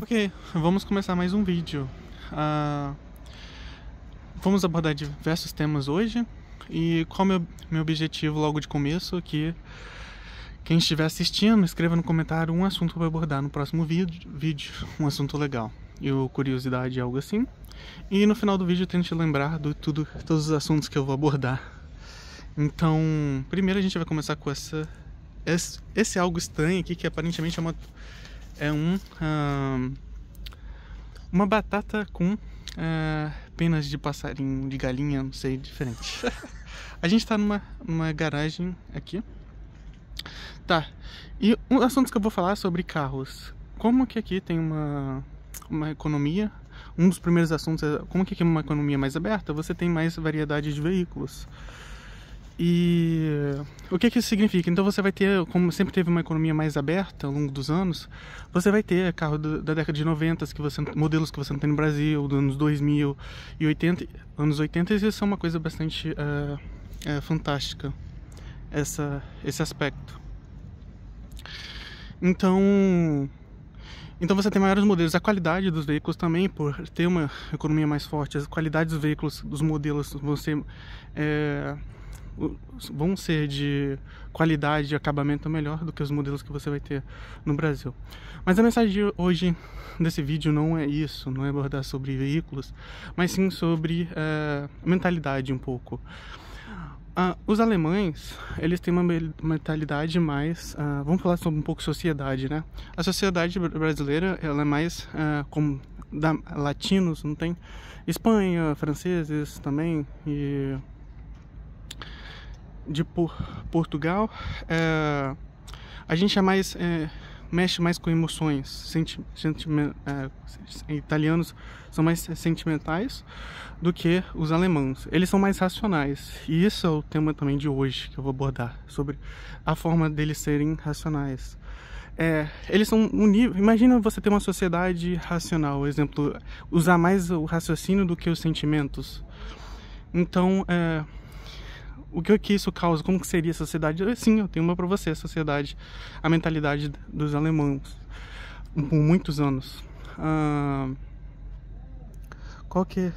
Ok, vamos começar mais um vídeo. Vamos abordar diversos temas hoje. E qual é o meu objetivo logo de começo? Que quem estiver assistindo, escreva no comentário um assunto para abordar no próximo vídeo. Um assunto legal. Ou curiosidade, algo assim. E no final do vídeo tente lembrar de todos os assuntos que eu vou abordar. Então, primeiro a gente vai começar com esse algo estranho aqui, que aparentemente uma batata com penas de passarinho, de galinha, não sei, diferente. A gente tá numa garagem aqui. Tá, e um assunto que eu vou falar é sobre carros. Como que aqui tem uma economia. Um dos primeiros assuntos é como que aqui é uma economia mais aberta, você tem mais variedade de veículos. E o que isso significa? Então você vai ter, como sempre teve uma economia mais aberta ao longo dos anos, você vai ter carro da década de 90, modelos que você não tem no Brasil, dos anos 2000 e 80, anos 80, e isso é uma coisa bastante fantástica, esse aspecto. Então você tem maiores modelos. A qualidade dos veículos também, por ter uma economia mais forte, as qualidades dos veículos, dos modelos vão ser de qualidade e acabamento melhor do que os modelos que você vai ter no Brasil. Mas a mensagem de hoje desse vídeo não é isso, não é abordar sobre veículos, mas sim sobre mentalidade um pouco. Os alemães, eles têm uma mentalidade mais... vamos falar sobre um pouco sociedade, né? A sociedade brasileira, ela é mais como latinos, não tem? Espanha, franceses também, e de Portugal, a gente mexe mais com emoções. Italianos são mais sentimentais do que os alemães. Eles são mais racionais. E isso é o tema também de hoje que eu vou abordar, sobre a forma deles serem racionais. Eles são um nível... Imagina você ter uma sociedade racional, exemplo, usar mais o raciocínio do que os sentimentos. Então, o que isso causa? Como que seria a sociedade? Sim, eu tenho uma para você, a mentalidade dos alemães por muitos anos. Qual que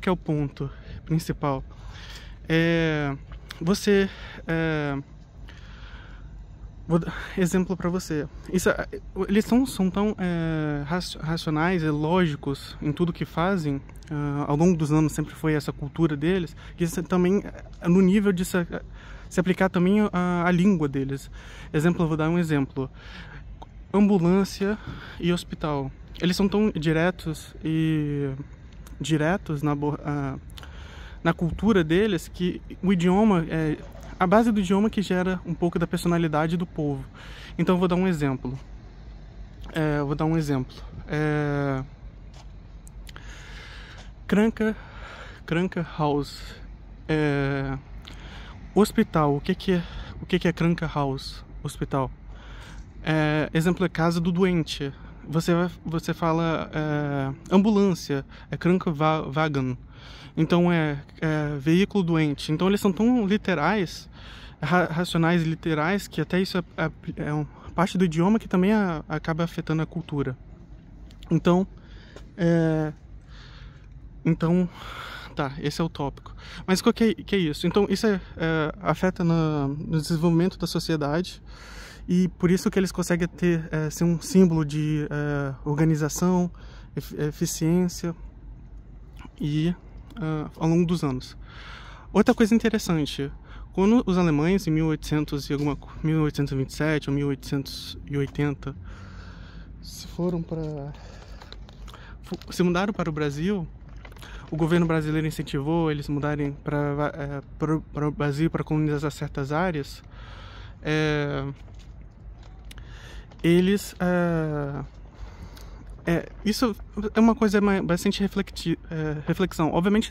é o ponto principal? Vou dar exemplo para você. Eles são tão racionais e lógicos em tudo que fazem. Ao longo dos anos sempre foi essa cultura deles, que isso também no nível de se aplicar também a língua deles. Eu vou dar um exemplo. Ambulância e hospital. Eles são tão diretos na cultura deles, que o idioma a base do idioma que gera um pouco da personalidade do povo. Então eu vou dar um exemplo. Krankenhaus. Hospital. O que é Krankenhaus? Hospital. Exemplo é casa do doente. Você fala ambulância, Krankenwagen. Então veículo doente. Então eles são tão literais, racionais e literais, que até isso é uma parte do idioma que também acaba afetando a cultura. Então tá, esse é o tópico. Mas o que é isso? Então isso afeta no desenvolvimento da sociedade, e por isso que eles conseguem ser um símbolo de organização, eficiência e ao longo dos anos. Outra coisa interessante, quando os alemães em 1827 ou 1880 se mudaram para o Brasil, o governo brasileiro incentivou eles mudarem para o Brasil para colonizar certas áreas. Isso é uma coisa bastante reflexão. Obviamente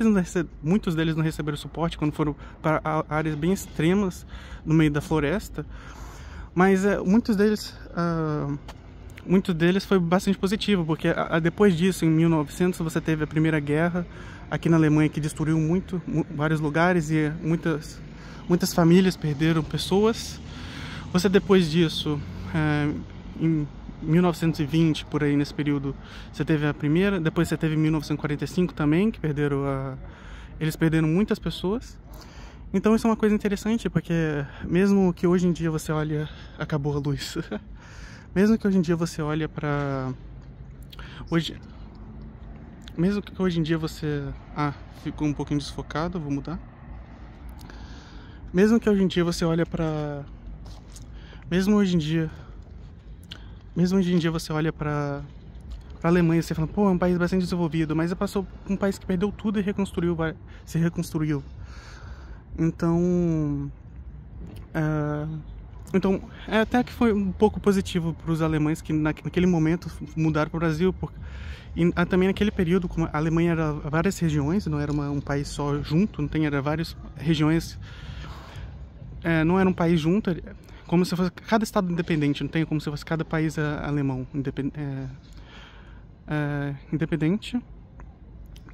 muitos deles não receberam suporte quando foram para áreas bem extremas no meio da floresta, mas muitos deles foi bastante positivo, porque depois disso, em 1900, você teve a Primeira Guerra aqui na Alemanha, que destruiu vários lugares, e muitas famílias perderam pessoas. Você, depois disso, em 1920, por aí nesse período, você teve a primeira, depois você teve 1945 também, que eles perderam muitas pessoas. Então isso é uma coisa interessante, porque mesmo que hoje em dia você olha... Acabou a luz. Mesmo que hoje em dia você olha pra... Mesmo que hoje em dia você... ficou um pouquinho desfocado, vou mudar. Mesmo que hoje em dia você olha pra... Mesmo hoje em dia você olha pra Alemanha, você fala, pô, é um país bastante desenvolvido, mas passou um país que perdeu tudo e se reconstruiu. Então, até que foi um pouco positivo para os alemães que naquele momento mudaram para o Brasil, e também naquele período, como a Alemanha era várias regiões, não era um país só junto, era várias regiões, não era um país junto, como se fosse cada estado independente, não tem como se fosse cada país alemão independente.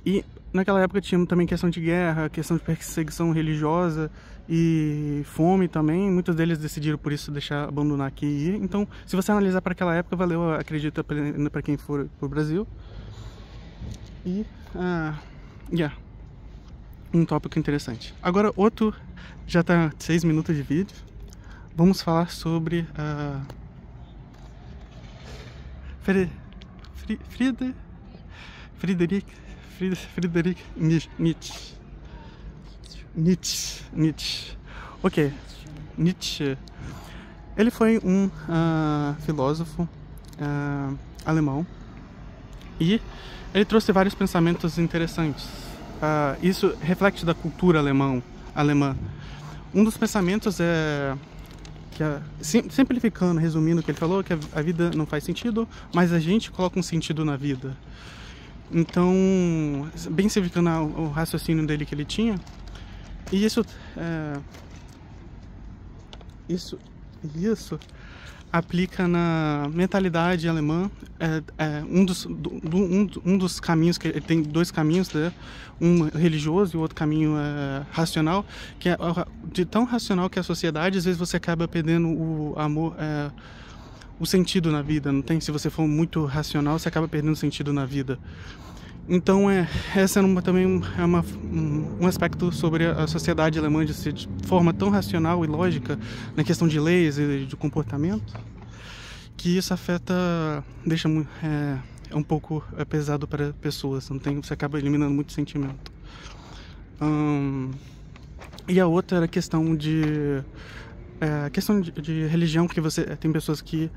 E naquela época tinha também questão de guerra, questão de perseguição religiosa e fome também. Muitos deles decidiram por isso abandonar aqui e ir. Então, se você analisar para aquela época, valeu, acredito, para quem for pro Brasil. E, um tópico interessante. Agora, outro, já tá 6 minutos de vídeo. Vamos falar sobre Friedrich Nietzsche. Ok, Nietzsche. Ele foi um filósofo alemão e ele trouxe vários pensamentos interessantes. Isso reflete da cultura alemã. Um dos pensamentos simplificando, resumindo o que ele falou, que a vida não faz sentido, mas a gente coloca um sentido na vida. Então, bem simplificando o raciocínio dele que ele tinha, e isso aplica na mentalidade alemã. Um dos caminhos, que ele tem 2 caminhos, né? Um religioso e o outro caminho racional, que é de tão racional que a sociedade, às vezes você acaba perdendo o amor, o sentido na vida, não tem? Se você for muito racional, você acaba perdendo o sentido na vida. Então, essa também é um aspecto sobre a sociedade alemã, de ser de forma tão racional e lógica na questão de leis e de comportamento, que isso deixa um pouco pesado para pessoas, não tem? Você acaba eliminando muito sentimento. E a outra era a questão de religião, que você tem pessoas que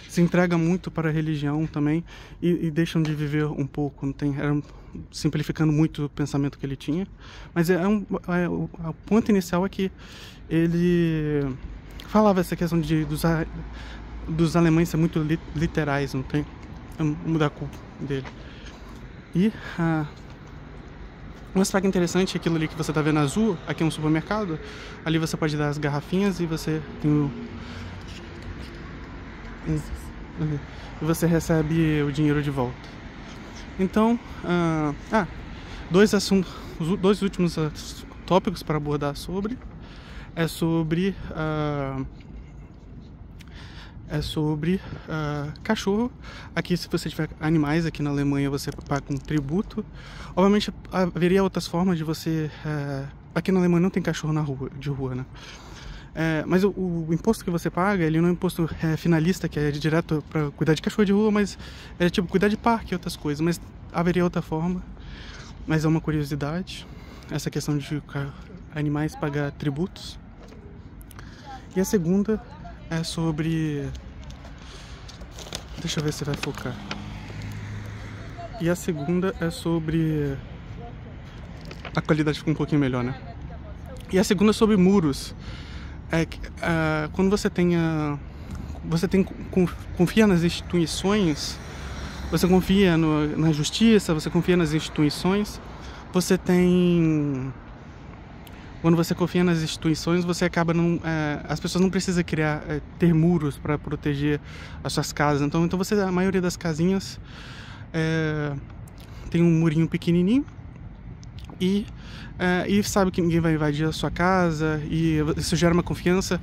se entregam muito para a religião também e deixam de viver um pouco, não tem? Simplificando muito o pensamento que ele tinha, mas o ponto inicial é que ele falava essa questão dos alemães ser muito literais, não tem? Mudar a culpa dele. E um aspecto interessante é aquilo ali que você está vendo azul. Aqui é um supermercado, ali você pode dar as garrafinhas e você tem e você recebe o dinheiro de volta. Então, os 2 últimos tópicos para abordar sobre cachorro. Aqui, se você tiver animais aqui na Alemanha, você paga um tributo. Obviamente haveria outras formas de você... aqui na Alemanha não tem cachorro de rua, né? Mas o imposto que você paga, ele não é um imposto finalista, que é direto para cuidar de cachorro de rua, mas é tipo cuidar de parque e outras coisas. Mas haveria outra forma, mas é uma curiosidade, essa questão de animais pagar tributos. E a segunda é sobre... Deixa eu ver se vai focar. E a segunda é sobre... A qualidade fica um pouquinho melhor, né? E a segunda é sobre muros. Quando você confia nas instituições, você confia na justiça, você confia nas instituições, quando você confia nas instituições, você acaba as pessoas não precisam ter muros para proteger as suas casas. Então a maioria das casinhas tem um murinho pequenininho e sabe que ninguém vai invadir a sua casa, e isso gera uma confiança.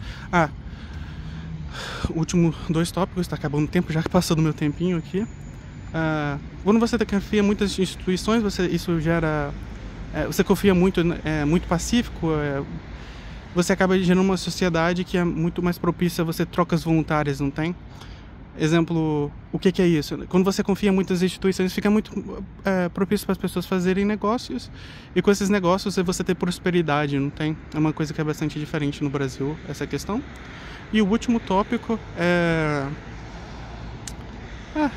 últimos 2 tópicos, está acabando o tempo, já que passou do meu tempinho aqui. Quando você confia em muitas instituições, isso gera... você confia muito, muito pacífico, você acaba gerando uma sociedade que é muito mais propícia a você trocas voluntárias, não tem? Exemplo, o que é isso? Quando você confia em muitas instituições, fica muito propício para as pessoas fazerem negócios, e com esses negócios você ter prosperidade, não tem? É uma coisa que é bastante diferente no Brasil, essa questão. E o último tópico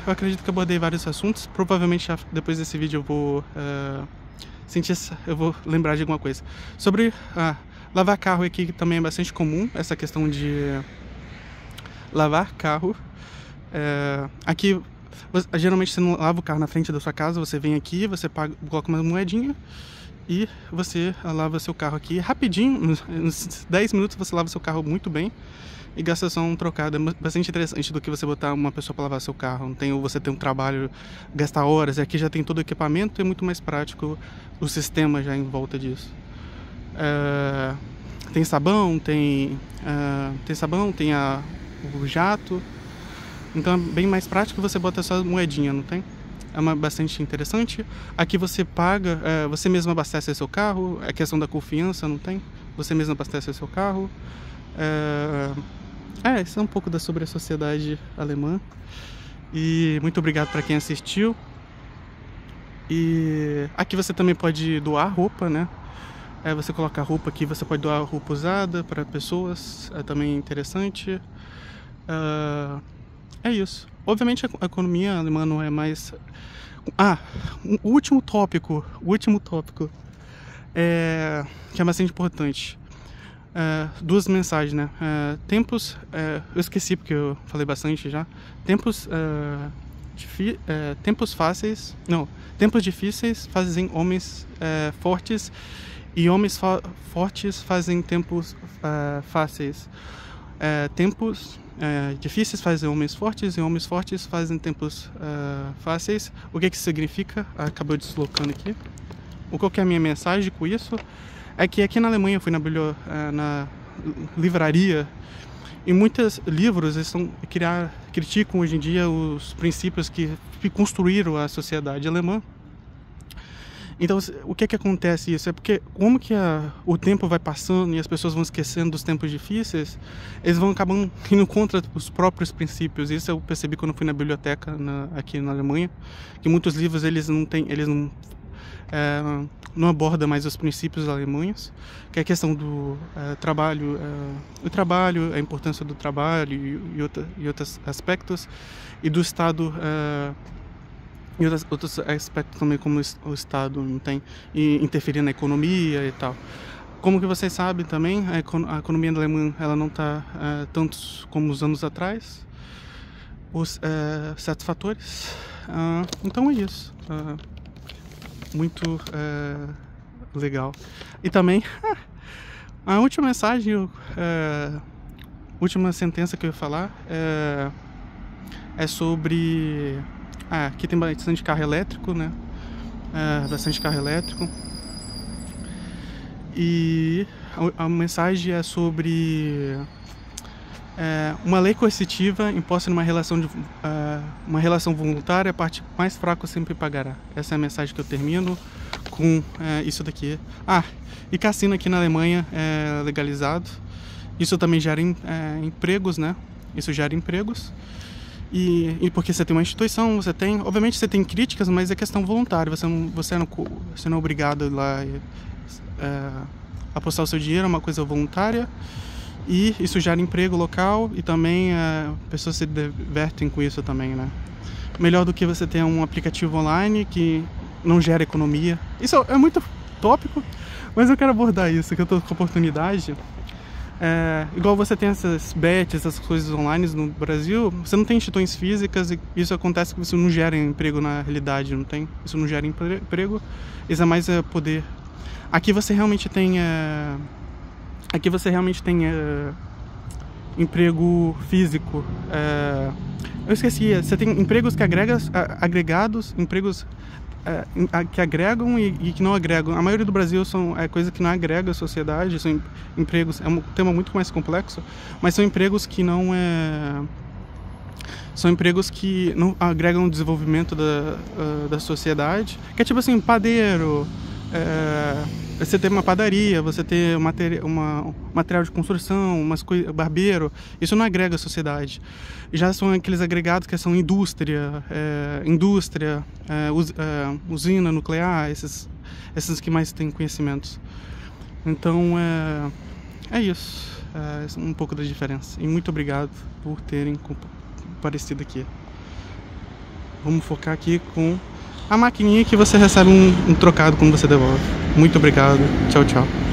eu acredito que abordei vários assuntos. Provavelmente depois desse vídeo eu vou lembrar de alguma coisa. Sobre lavar carro aqui também é bastante comum, essa questão de lavar carro. Aqui, geralmente você não lava o carro na frente da sua casa, você vem aqui, você coloca uma moedinha e você lava seu carro aqui rapidinho, uns 10 minutos você lava seu carro muito bem e gasta só um trocado. É bastante interessante do que você botar uma pessoa para lavar seu carro. Não tem você ter um trabalho, gastar horas. Aqui já tem todo o equipamento e é muito mais prático o sistema já em volta disso. Tem sabão, tem o jato. Então é bem mais prático, você bota só moedinha, não tem? É bastante interessante. Aqui você paga, você mesmo abastece seu carro, é questão da confiança, não tem? Você mesmo abastece seu carro. Isso é um pouco sobre a sociedade alemã. E muito obrigado para quem assistiu. E aqui você também pode doar roupa, né? Você coloca roupa aqui, você pode doar roupa usada para pessoas, é também interessante. É isso. Obviamente a economia alemã não é mais... o último tópico que é bastante importante. 2 mensagens, né? Eu esqueci porque eu falei bastante já. Tempos difíceis fazem homens fortes, e homens fortes fazem tempos fáceis. Tempos difíceis fazem homens fortes, e homens fortes fazem tempos fáceis. O que isso significa? Acabou deslocando aqui. Qual que é a minha mensagem com isso? É que aqui na Alemanha eu fui na livraria, e muitos livros criticam hoje em dia os princípios que construíram a sociedade alemã. Então, o que acontece isso? É porque como que o tempo vai passando e as pessoas vão esquecendo dos tempos difíceis, eles vão acabando indo contra os próprios princípios. Isso eu percebi quando fui na biblioteca aqui na Alemanha, que muitos livros eles não abordam mais os princípios alemães, que é a questão do trabalho, a importância do trabalho e outros aspectos, e do Estado... e outros aspectos também, como o Estado não tem, e interferir na economia e tal. Como que vocês sabem também, a economia alemã ela não está tanto como os anos atrás, certos fatores. Então é isso. Muito legal. E também, a última mensagem, última sentença que eu ia falar é sobre... aqui tem bastante carro elétrico, né? Bastante carro elétrico. E a mensagem é sobre uma lei coercitiva imposta numa relação uma relação voluntária, a parte mais fraca sempre pagará. Essa é a mensagem que eu termino com isso daqui. E cassino aqui na Alemanha é legalizado. Isso também gera empregos, né? Isso gera empregos. E porque você tem uma instituição, obviamente você tem críticas, mas é questão voluntária. Você não é obrigado a ir lá apostar o seu dinheiro, é uma coisa voluntária. E isso gera emprego local, e também pessoas se divertem com isso também, né? Melhor do que você ter um aplicativo online que não gera economia. Isso é muito tópico, mas eu quero abordar isso, que eu tô com oportunidade. Igual você tem essas bets, essas coisas online no Brasil, você não tem instituições físicas, e isso acontece que isso não gera emprego na realidade, não tem? Isso não gera emprego, isso é mais poder. Aqui você realmente tem emprego físico. Eu esqueci, você tem empregos agregados, empregos que agregam e que não agregam. A maioria do Brasil são coisa que não agrega a sociedade, são empregos, é um tema muito mais complexo, mas são empregos que não são empregos que não agregam o desenvolvimento da sociedade, que é tipo assim, padeiro, você ter uma padaria, você ter material de construção, barbeiro, isso não agrega a sociedade. Já são aqueles agregados que são indústria, usina nuclear, esses que mais têm conhecimentos. Então é isso, um pouco da diferença. E muito obrigado por terem comparecido aqui. Vamos focar aqui com a maquininha que você recebe um trocado quando você devolve. Muito obrigado. Tchau, tchau.